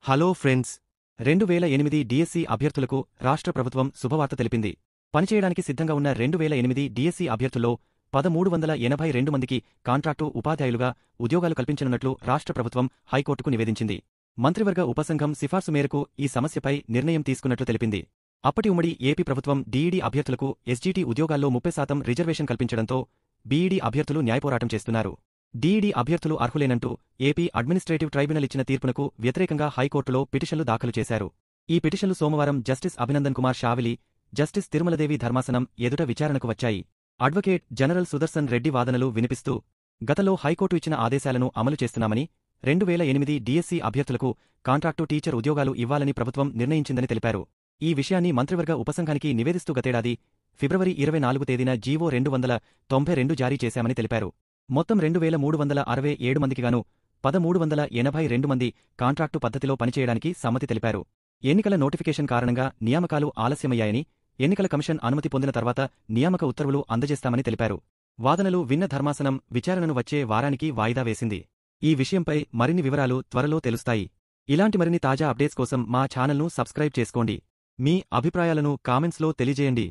Hello friends 2008 DSC అభ్యర్థులకు రాష్ట్ర ప్రభుత్వం శుభవార్త తెలిపింది. పనిచేయడానికి సిద్ధంగా ఉన్న 2008 డిఎస్సి అభ్యర్థుల్లో 1382 మందికి కాంట్రాక్టు ఉపాధ్యాయులుగా ఉద్యోగాలు కల్పించనున్నట్లు రాష్ట్ర ప్రభుత్వం హైకోర్టుకు నివేదించింది. మంత్రివర్గ ఉపసంఘం సిఫార్సు మేరకు ఈ సమస్యపై నిర్ణయం తీసుకున్నట్లు తెలిపింది. అప్పటి ఉమ్మడి ఏపీ ప్రభుత్వం డీఈడీ అభ్యర్థులకు ఎస్జీటీ ఉద్యోగాల్లో 30% రిజర్వేషన్ కల్పించడంతో బీఈడీ అభ్యర్థులు న్యాయపోరాటం చేస్తున్నారు. డీఈడీ అభ్యర్థులు అర్హులేనంటూ ఏపీ అడ్మినిస్ట్రేటివ్ ట్రైబ్యునల్ ఇచ్చిన తీర్పునకు వ్యతిరేకంగా హైకోర్టులో పిటిషన్లు దాఖలు చేశారు. ఈ పిటిషన్లు సోమవారం జస్టిస్ అభినందన్ కుమార్ షావిలి, జస్టిస్ తిరుమలదేవి ధర్మాసనం ఎదుట విచారణకు వచ్చాయి. అడ్వకేట్ జనరల్ సుదర్శన్ రెడ్డి వాదనలు వినిపిస్తూ, గతంలో హైకోర్టు ఇచ్చిన ఆదేశాలను అమలు చేస్తున్నామని, 2008 డిఎస్సి అభ్యర్థులకు కాంట్రాక్టు టీచర్ ఉద్యోగాలు ఇవ్వాలని ప్రభుత్వం నిర్ణయించిందని తెలిపారు. ఈ విషయాన్ని మంత్రివర్గ ఉపసంఘానికి నివేదిస్తూ గతేడాది ఫిబ్రవరి 24 తేదీన జీవో 292 జారీ చేశామని తెలిపారు. మొత్తం 2367 మందికిగాను 1382 మంది కాంట్రాక్టు పద్ధతిలో పనిచేయడానికి సమ్మతి తెలిపారు. ఎన్నికల నోటిఫికేషన్ కారణంగా నియామకాలు ఆలస్యమయ్యాయని, ఎన్నికల కమిషన్ అనుమతి పొందిన తర్వాత నియామక ఉత్తర్వులు అందజేస్తామని తెలిపారు. వాదనలు విన్న ధర్మాసనం విచారణను వచ్చే వారానికి వాయిదా వేసింది. ఈ విషయంపై మరిన్ని వివరాలు త్వరలో తెలుస్తాయి. ఇలాంటి మరిన్ని తాజా అప్డేట్స్ కోసం మా ఛానల్ను సబ్స్క్రైబ్ చేసుకోండి. మీ అభిప్రాయాలను కామెంట్స్లో తెలియజేయండి.